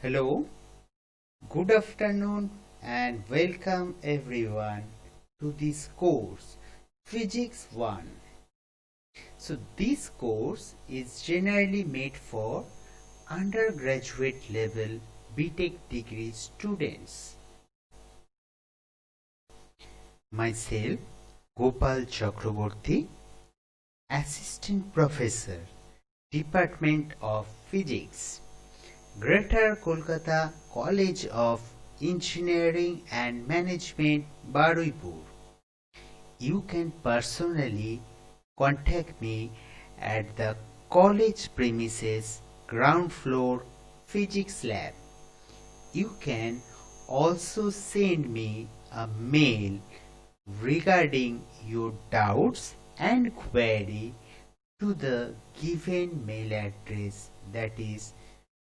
Hello, good afternoon and welcome everyone to this course Physics 1. So this course is generally made for undergraduate level BTech degree students. Myself, Gopal Chakraborty, Assistant Professor, Department of Physics, Greater Kolkata College of Engineering and Management, Baruipur. You can personally contact me at the college premises, ground floor, physics lab. You can also send me a mail regarding your doubts and query to the given mail address, that is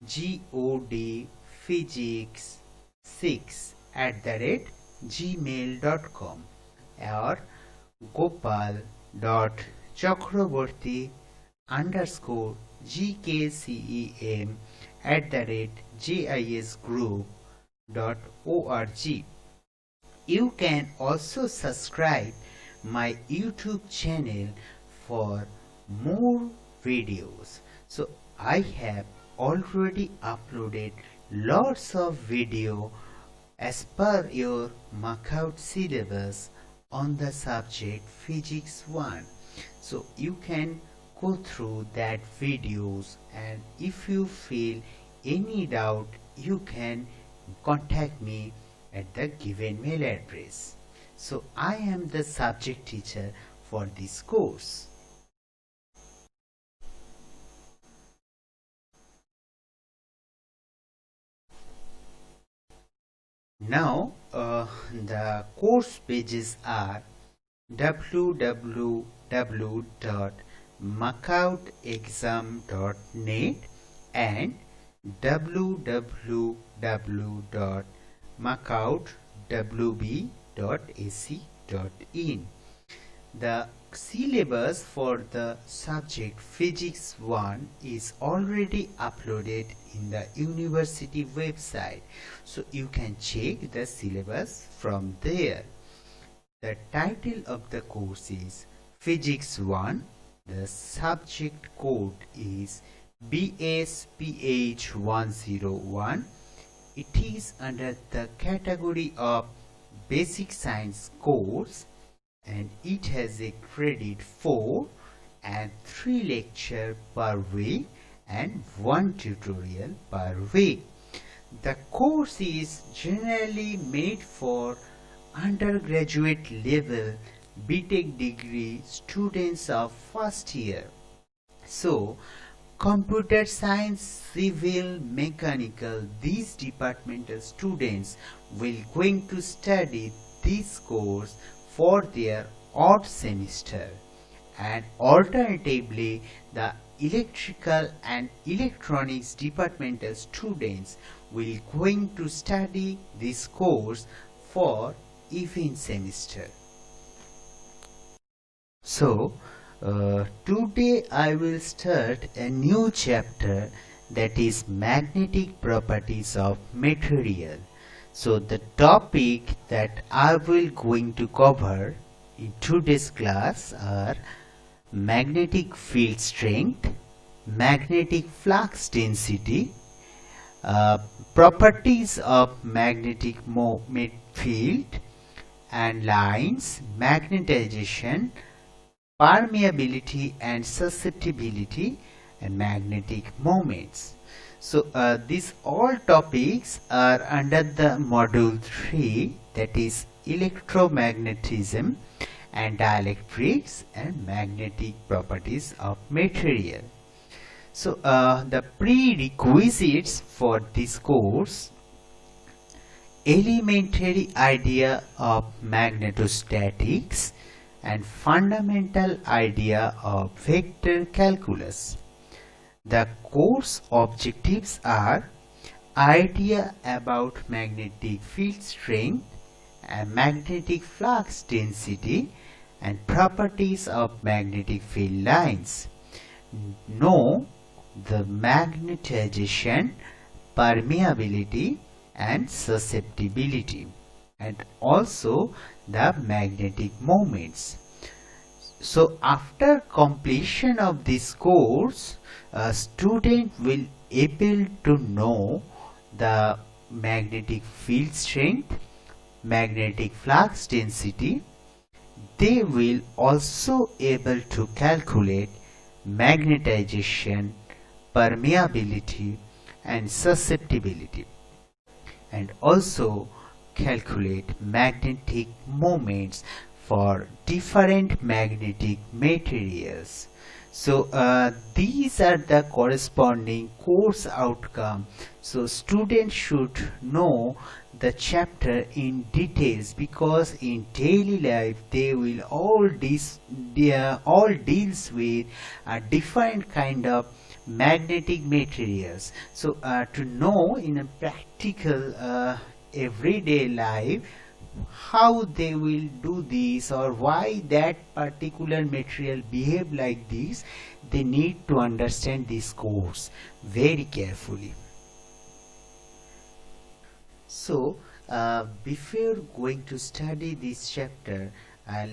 godphysics6@gmail.com or gopal.chakraborty_gkcem@gisgroup.org. You can also subscribe my YouTube channel for more videos. So I have already uploaded lots of video as per your markout syllabus on the subject Physics 1. So you can go through that videos, and if you feel any doubt you can contact me at the given mail address. So I am the subject teacher for this course. Now the course pages are www.markoutexam.net and www.markoutwb.ac.in. The syllabus for the subject Physics 1 is already uploaded in the university website, so you can check the syllabus from there. The title of the course is Physics 1. The subject code is BSPH101. It is under the category of Basic Science course, and it has a credit 4 and 3 lecture per week and 1 tutorial per week. The course is generally made for undergraduate level BTech degree students of first year. So computer science, civil, mechanical, these departmental students will going to study this course for their odd semester, and alternatively the electrical and electronics departmental students will going to study this course for even semester. So today I will start a new chapter, that is magnetic properties of material. So the topic that I will going to cover in today's class are magnetic field strength, magnetic flux density, properties of magnetic field and lines, magnetization, permeability and susceptibility, and magnetic moments. So these all topics are under the module 3, that is electromagnetism and dielectrics and magnetic properties of material. So the prerequisites for this course: elementary idea of magnetostatics and fundamental idea of vector calculus. The course objectives are idea about magnetic field strength and magnetic flux density and properties of magnetic field lines. Know the magnetization, permeability and susceptibility, and also the magnetic moments. So after completion of this course, a student will able to know the magnetic field strength, magnetic flux density. They will also able to calculate magnetization, permeability and susceptibility, and also calculate magnetic moments for different magnetic materials. So these are the corresponding course outcome. So students should know the chapter in details, because in daily life they will all deals with different kind of magnetic materials. So to know in a practical everyday life how they will do this, or why that particular material behave like this, they need to understand this course very carefully. So before going to study this chapter,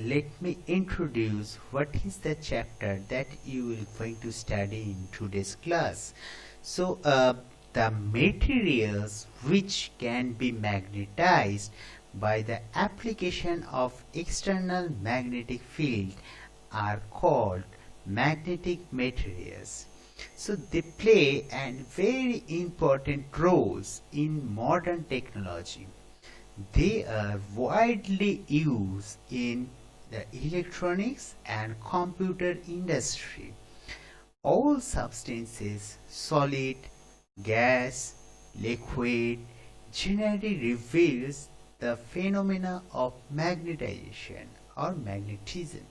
let me introduce what is the chapter that you will going to study in today's class. So the materials which can be magnetized by the application of external magnetic field are called magnetic materials. So they play a very important roles in modern technology. They are widely used in the electronics and computer industry. All substances, solid, gas, liquid, generally reveals the phenomena of magnetization or magnetism.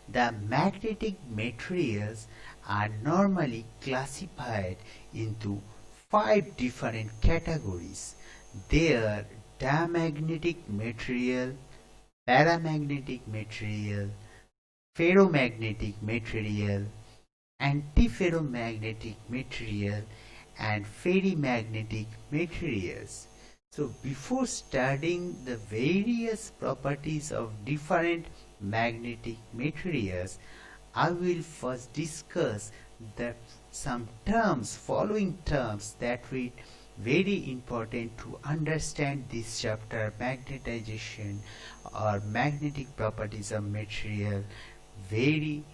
The magnetic materials are normally classified into 5 different categories. They are diamagnetic material, paramagnetic material, ferromagnetic material, antiferromagnetic material, and ferrimagnetic materials. So before studying the various properties of different magnetic materials, I will first discuss some terms, following terms that will very important to understand this chapter, magnetization or magnetic properties of material, very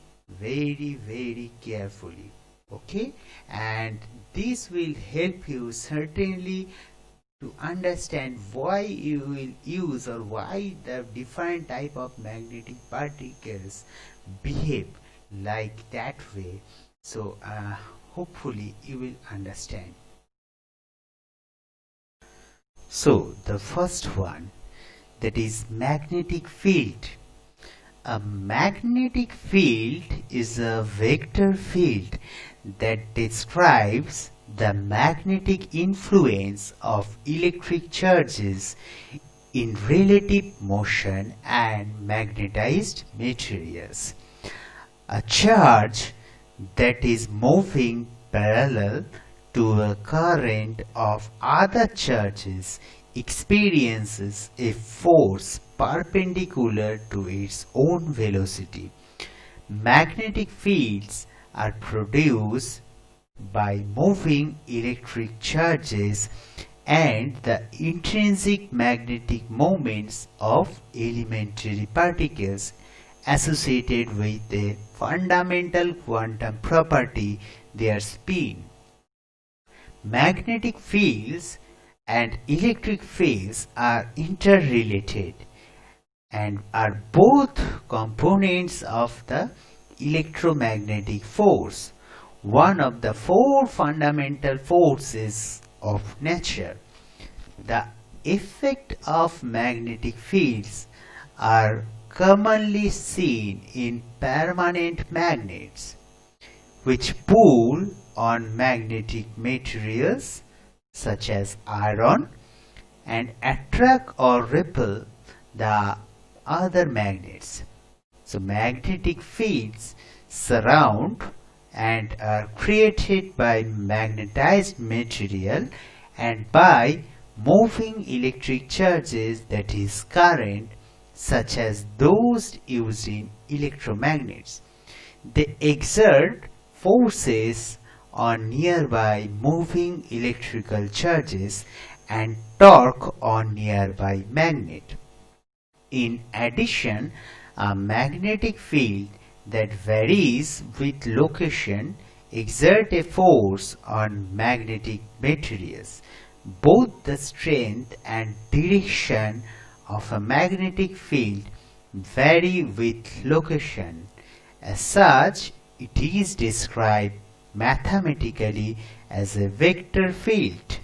carefully. Okay, and this will help you certainly to understand why you will use, or why the different type of magnetic particles behave like that way. So hopefully you will understand. So the first one, that is magnetic field. A magnetic field is a vector field that describes the magnetic influence of electric charges in relative motion and magnetized materials. A charge that is moving parallel to a current of other charges experiences a force perpendicular to its own velocity. Magnetic fields are produced by moving electric charges and the intrinsic magnetic moments of elementary particles associated with a fundamental quantum property, their spin. Magnetic fields and electric fields are interrelated and are both components of the electromagnetic force, one of the 4 fundamental forces of nature. The effect of magnetic fields are commonly seen in permanent magnets, which pull on magnetic materials such as iron and attract or repel the other magnets. So magnetic fields surround and are created by magnetized material and by moving electric charges, that is current, such as those used in electromagnets. They exert forces on nearby moving electrical charges and torque on nearby magnet. In addition, a magnetic field that varies with location exerts a force on magnetic materials. Both the strength and direction of a magnetic field vary with location. As such, it is described mathematically as a vector field.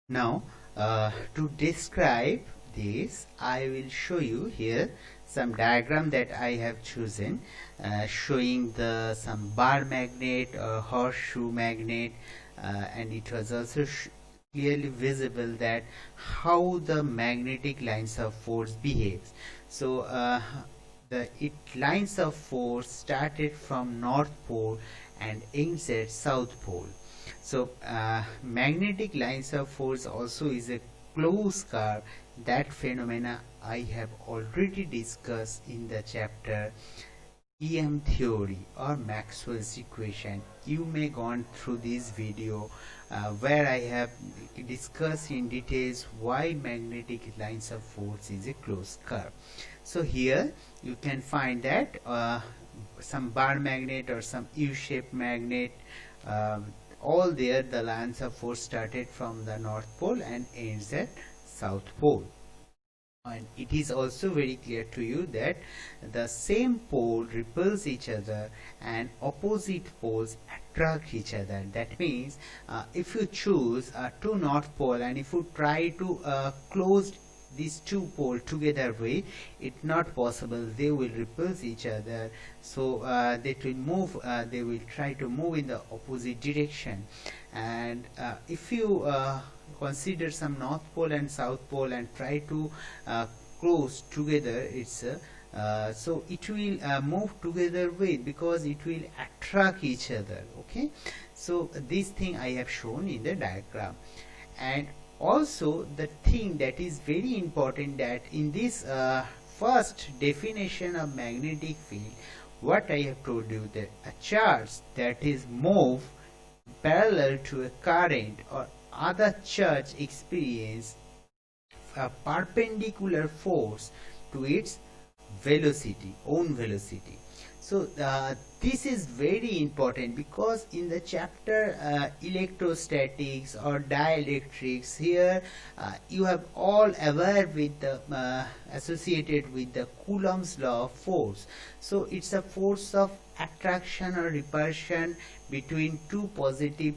Now, to describe this, I will show you here some diagram that I have chosen, showing some bar magnet or horseshoe magnet, and it was also clearly visible that how the magnetic lines of force behaves. So the lines of force started from North Pole and ends at South Pole. So magnetic lines of force also is a closed curve. That phenomena I have already discussed in the chapter EM theory or Maxwell's equation. You may gone through this video where I have discussed in details why magnetic lines of force is a closed curve. So here you can find that some bar magnet or some U-shaped magnet, all there the lines of force started from the North Pole and ends at South Pole. And it is also very clear to you that the same pole repels each other and opposite poles attract each other. That means if you choose two North Pole and if you try to close these two poles together with, it's not possible. They will repel each other, so they will try to move in the opposite direction. And if you consider some North Pole and South Pole and try to close together, so it will move together with, because it will attract each other. Okay, so this thing I have shown in the diagram. And also the thing that is very important, that in this first definition of magnetic field, what I have told you, that a charge that is moved parallel to a current or other charge experience a perpendicular force to its own velocity. So this is very important, because in the chapter electrostatics or dielectrics, here you have all aware with the associated with the Coulomb's law of force. So it's a force of attraction or repulsion between two positive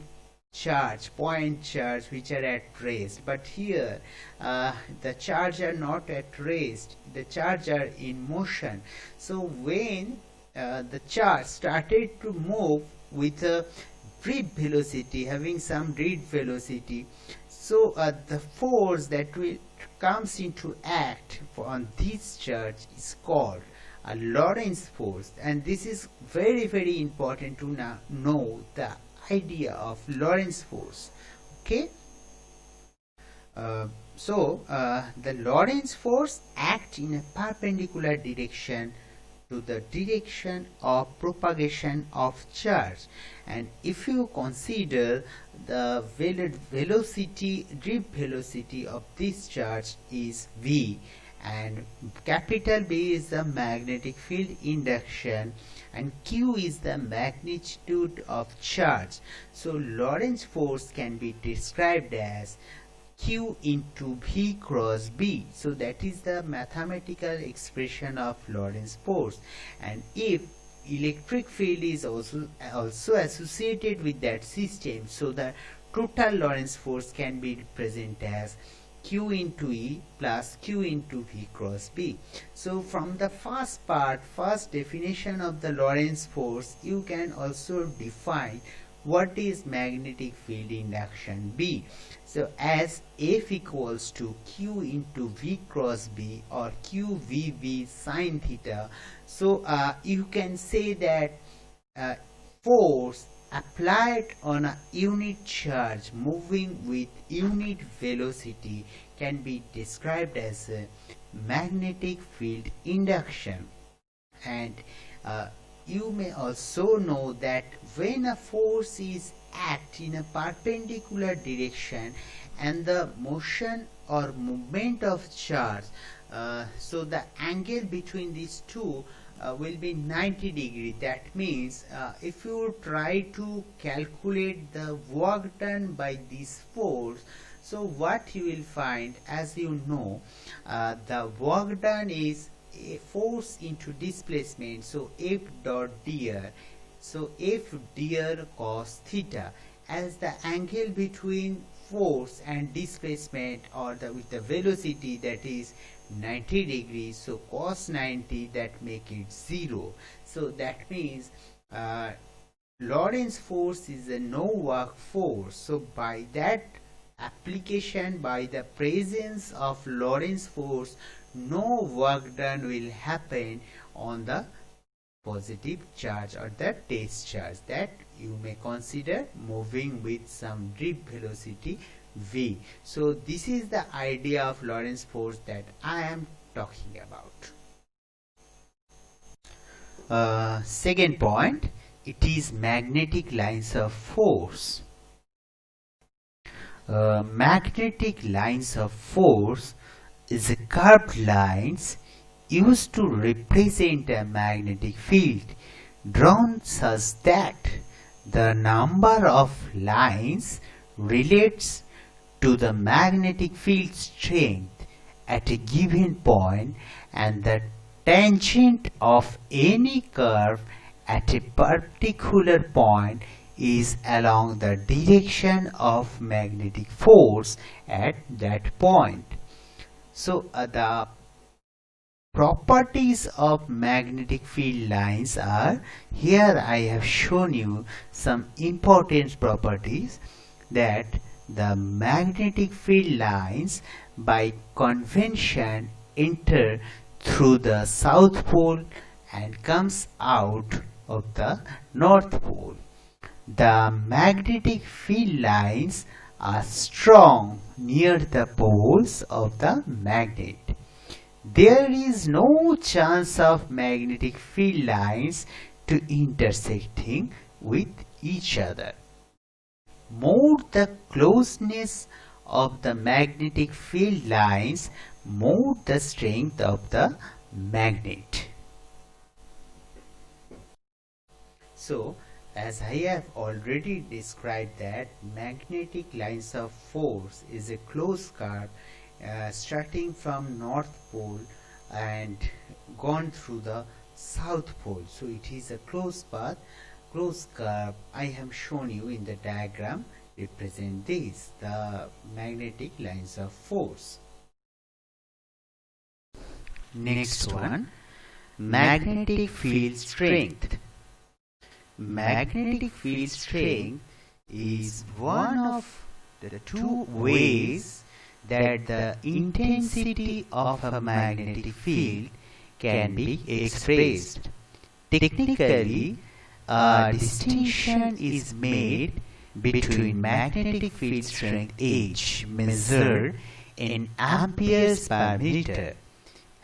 point charge which are at rest. But here the charge are not at rest, the charge are in motion. So when the charge started to move with a drift velocity, having some drift velocity, so the force that will comes into act on this charge is called a Lorentz force. And this is very, very important to know the idea of Lorentz force. Okay, so the Lorentz force acts in a perpendicular direction to the direction of propagation of charge. And if you consider the drift velocity of this charge is V, and capital B is the magnetic field induction, and Q is the magnitude of charge. So Lorentz force can be described as Q into V cross B. So that is the mathematical expression of Lorentz force. And if electric field is also associated with that system, so the total Lorentz force can be represented as Q into E plus Q into V cross B. So from the first definition of the Lorentz force, you can also define what is magnetic field induction B. So as F equals to Q into V cross B or QVB sine theta, so you can say that a force applied on a unit charge moving with unit velocity can be described as a magnetic field induction. And you may also know that when a force is act in a perpendicular direction and the motion or movement of charge, so the angle between these two will be 90 degree. That means if you try to calculate the work done by this force, so what you will find, as you know, the work done is a force into displacement, so F dot dr, so F dr cos theta, as the angle between force and displacement or with the velocity, that is 90 degrees, so cos 90, that make it 0. So that means Lorentz force is a no work force. So by that application, by the presence of Lorentz force, no work done will happen on the positive charge or the test charge that you may consider moving with some drift velocity v. So this is the idea of Lorentz force that I am talking about. Second point, it is magnetic lines of force. Magnetic lines of force is a curved lines used to represent a magnetic field drawn such that the number of lines relates to the magnetic field strength at a given point, and the tangent of any curve at a particular point is along the direction of magnetic force at that point. So the properties of magnetic field lines are, here I have shown you some important properties, that the magnetic field lines by convention enter through the south pole and comes out of the north pole. The magnetic field lines are strong near the poles of the magnet. There is no chance of magnetic field lines to intersecting with each other. More the closeness of the magnetic field lines, more the strength of the magnet. So, as I have already described that magnetic lines of force is a closed curve starting from North Pole and gone through the South Pole. So it is a closed path, closed curve. I have shown you in the diagram represent this, the magnetic lines of force. Next one, magnetic field strength. Magnetic field strength is one of the two ways that the intensity of a magnetic field can be expressed. Technically, a distinction is made between magnetic field strength H, measured in amperes per meter,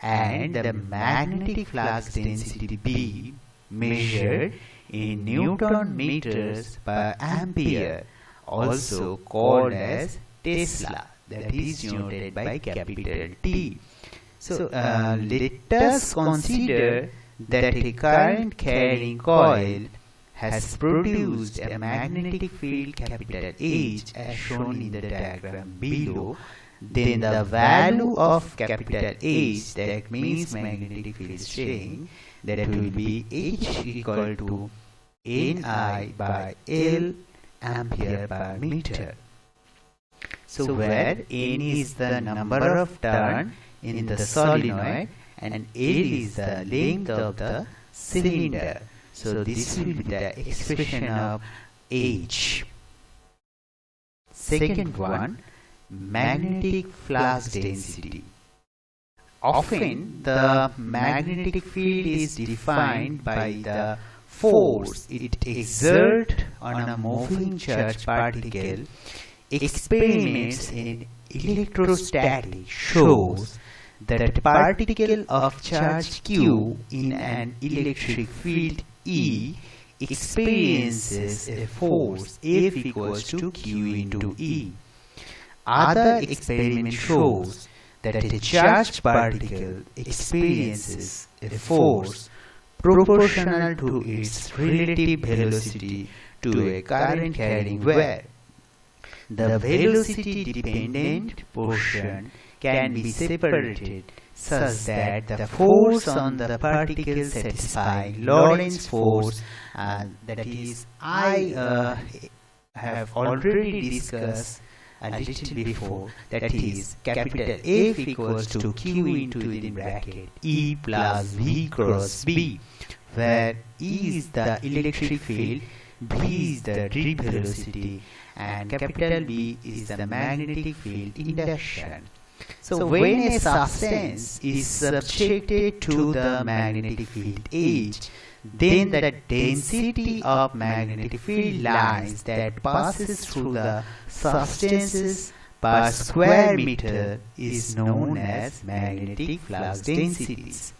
and the magnetic flux density B, measured in Newton meters per ampere, also called as Tesla, that is denoted by capital T. So let us consider that a current carrying coil has produced a magnetic field capital H as shown in the diagram below. Then the value of capital H, that means magnetic field strength, that will be H equal to Ni by L ampere per meter. So where N is the number of turns in the solenoid and L is the length of the cylinder. So this will be the expression of H. Second one, magnetic flux density. Often the magnetic field is defined by the force it exerts on a moving charged particle, experiments in electrostatics shows that a particle of charge Q in an electric field E experiences a force F equals to Q into E. Other experiment shows that a charged particle experiences a force proportional to its relative velocity to a current carrying wire. The velocity dependent portion can be separated such that the force on the particle satisfies Lorentz force, that is, I have already discussed a little before, that is capital F equals to Q into within bracket E plus V cross B, where E is the electric field, V is the drip velocity, and capital B is the magnetic field induction. So when a substance is subjected to the magnetic field H, then the density of magnetic field lines that passes through the substances per square meter is known as magnetic flux densities.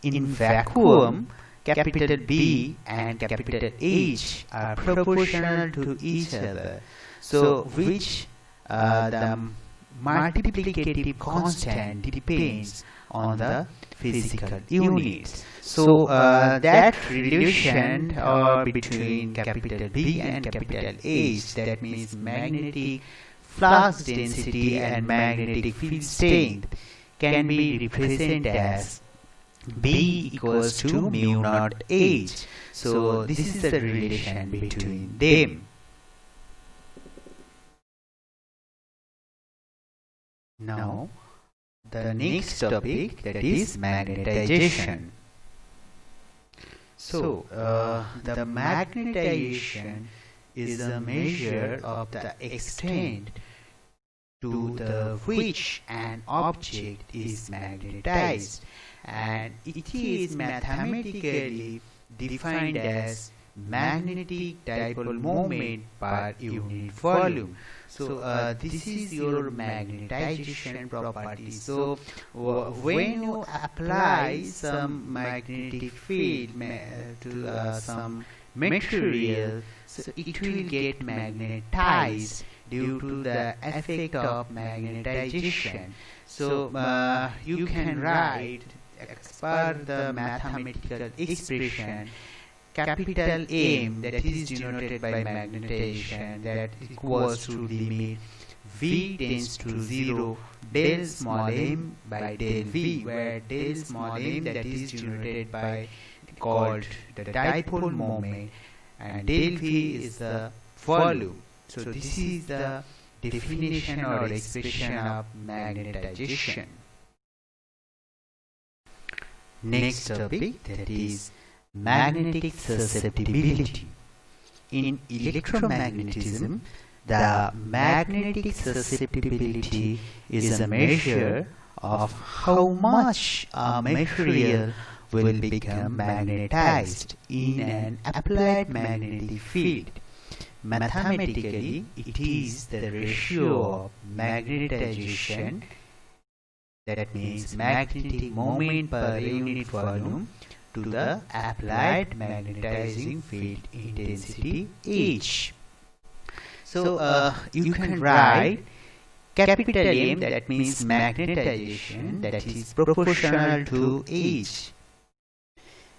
In vacuum, capital B and capital H are proportional to each other, so which the multiplicative constant depends on the physical units. So that relation between capital B and capital H, that means magnetic flux density and magnetic field strength, can be represented as B equals to mu naught H. So this is the relation between them. Now the next topic, that is magnetization. So the magnetization is a measure of the extent to the which an object is magnetized, and it is mathematically defined as magnetic dipole moment per unit volume. So this is your magnetization property. So when you apply some magnetic field to some material, so it will get magnetized due to the effect of magnetization. So you can write as per the mathematical expression, capital M, that is denoted by magnetization, that equals to limit V tends to 0 del small m by del V, where del small m, that is denoted by called the dipole moment, and del V is the volume. So this is the definition or expression of magnetization. Next topic, that is magnetic susceptibility. In electromagnetism, the magnetic susceptibility is a measure of how much a material will become magnetized in an applied magnetic field. Mathematically, it is the ratio of magnetization, that means magnetic moment per unit volume, to the applied magnetizing field intensity H. So you can write capital M, that means magnetization, that is proportional to H.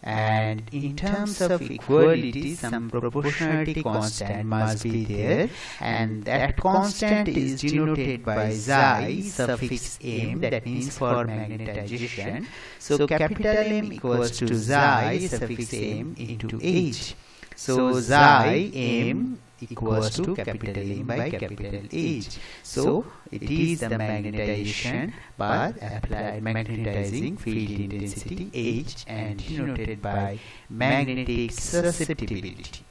And in terms of equality, some proportionality constant must be there, and that constant is denoted by xi suffix m, that means for magnetization. So capital M equals to xi suffix m into H. So xi m equals to capital M by capital H. So it is the magnetization by applied magnetizing field intensity H, and denoted by magnetic susceptibility.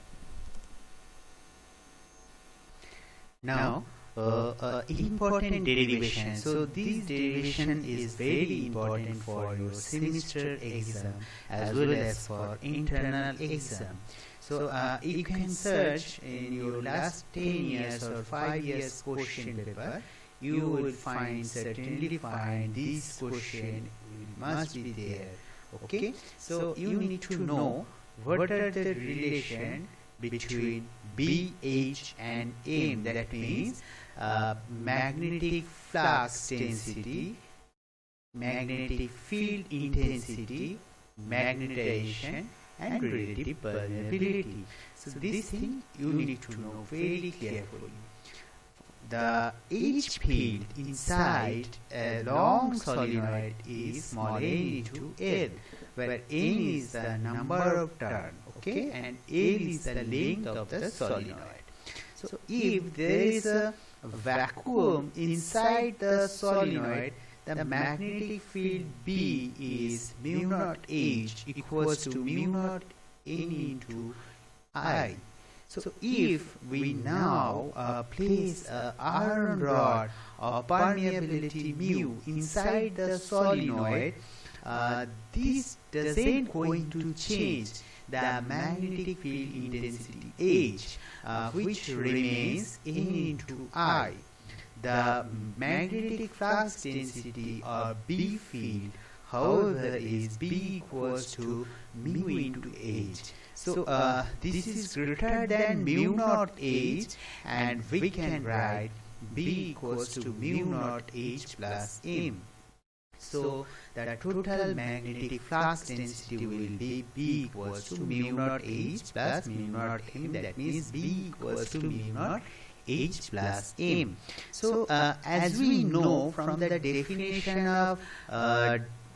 Now important derivation. So this derivation is very important for your semester exam as well as for internal exam. So you can search in your last 10 years or 5 years question paper. You will certainly find this question must be there. Okay, so you need to know what are the relation between B, H and M. That means magnetic flux density, magnetic field intensity, magnetization and relative permeability. So this thing you need to know very carefully. The H field inside a long solenoid is small n into L, where n is the number of turns, okay, and L is the length of the solenoid. So if there is a vacuum inside the solenoid, the magnetic field B is mu naught H equals to mu naught n into I. So if we now place a iron rod of permeability mu inside the solenoid, this doesn't going to change the magnetic field intensity H, which remains n into I. The magnetic flux density or B field, however, is B equals to mu into H. So this is greater than mu naught H, and we can write B equals to mu naught H plus M. So the total magnetic flux density will be B equals to mu naught H plus mu naught M. That means B equals to mu naught H plus M. So as we know from the definition of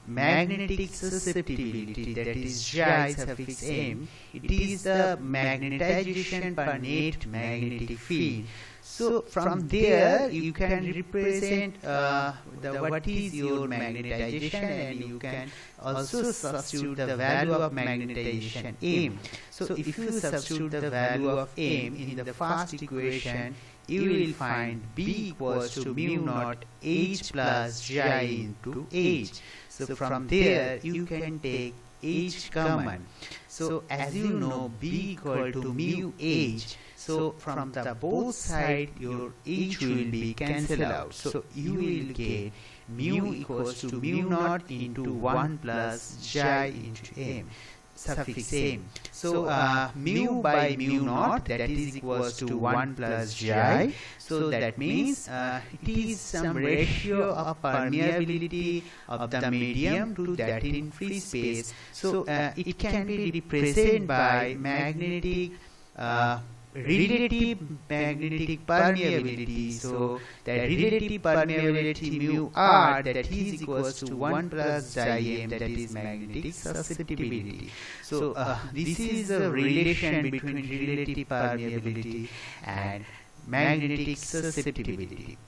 magnetic susceptibility, that is Gi suffix M, it is the magnetization per net magnetic field. So from there you can represent what is your magnetization, and you can also substitute the value of magnetization M. So if you substitute the value of M in the first equation, you will find B equals to mu naught H plus Gi into H. So from there you can take H common. So as you know, B equal to mu H. So from the both side your H will be cancelled out. So you will get mu equals to mu naught into 1 plus Gi into M. Suffix M. So mu by mu naught, that is equals to 1 plus Gi. So that means it is some ratio of permeability of the medium to that in free space. So it can be represented by magnetic relative magnetic permeability. So that relative permeability mu R, that is equals to 1 plus Gi M, that is magnetic susceptibility. So this is a relation between relative permeability and magnetic susceptibility.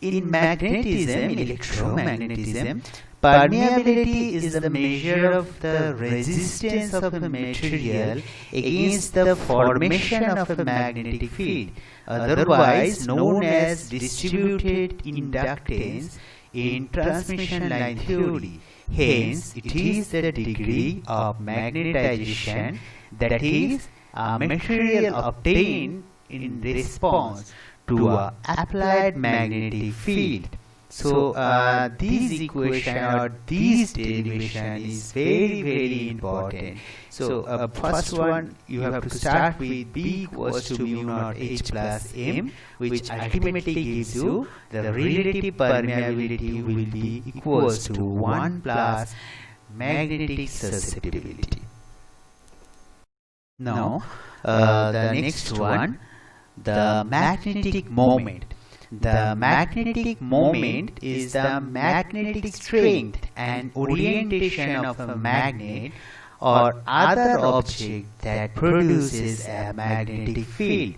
In magnetism, electromagnetism, permeability is the measure of the resistance of a material against the formation of a magnetic field, otherwise known as distributed inductance in transmission line theory. Hence, it is the degree of magnetization, that is, a material obtained in response to an applied magnetic field. So this equation or this derivation is very important. So first one, you have to start with B equals to mu naught H plus M, which ultimately gives you the relative permeability will be equals to 1 plus magnetic susceptibility. Now the next one, the magnetic moment. The magnetic moment is the magnetic strength and orientation of a magnet or other object that produces a magnetic field.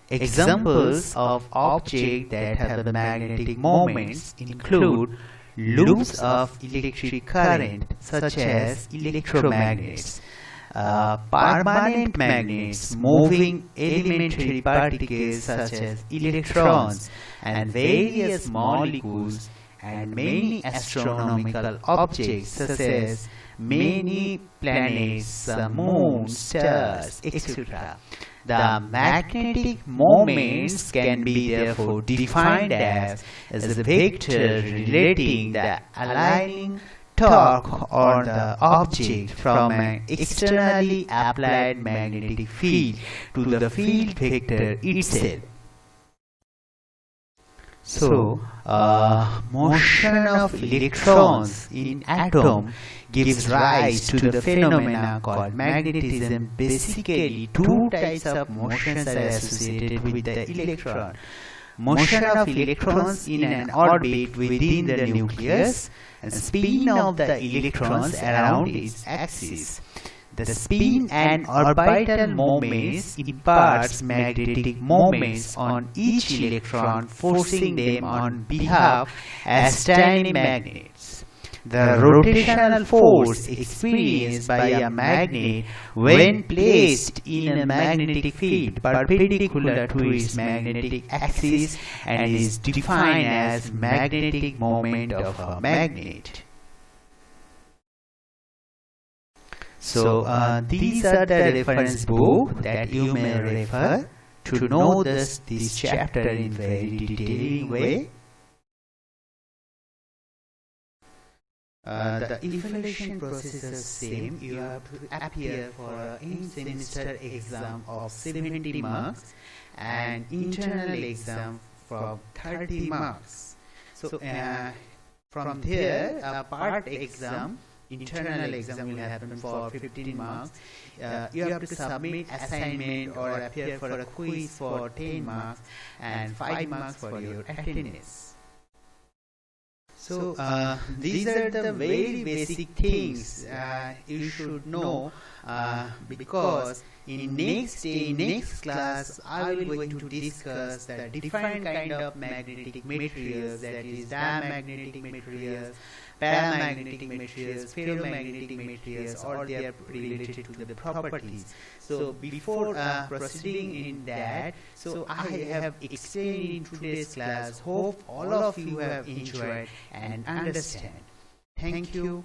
Examples of objects that have the magnetic moments include loops of electric current, such as electromagnets, permanent magnets, moving elementary particles such as electrons and various molecules, and many astronomical objects such as many planets, moons, stars, etc. The magnetic moments can be therefore defined as a vector relating the aligning torque on the object from an externally applied magnetic field to the field vector itself. So, motion of electrons in atom gives rise to the phenomena called magnetism. Basically, two types of motions are associated with the electron. Motion of electrons in an orbit within the nucleus and spin of the electrons around its axis. The spin and orbital moments imparts magnetic moments on each electron, forcing them on behalf as tiny magnets. The rotational force experienced by a magnet when placed in a magnetic field perpendicular to its magnetic axis and is defined as magnetic moment of a magnet. So these are the reference book that you may refer to know this chapter in very detailing way. The evaluation process is same. You have to appear for an in-semester exam of 70 marks and internal exam from 30 marks. So from there, a part exam, internal exam will happen for 15 marks. You have to submit assignment or appear for a quiz for 10 marks and 5 marks for your attendance. So these are the very basic things you should know, because in next class I will going to discuss the different kind of magnetic materials, that is diamagnetic materials, paramagnetic materials, ferromagnetic materials, or they are related to the properties. So before proceeding in that, so I have explained in today's class. Hope all of you have enjoyed and understand. Thank you.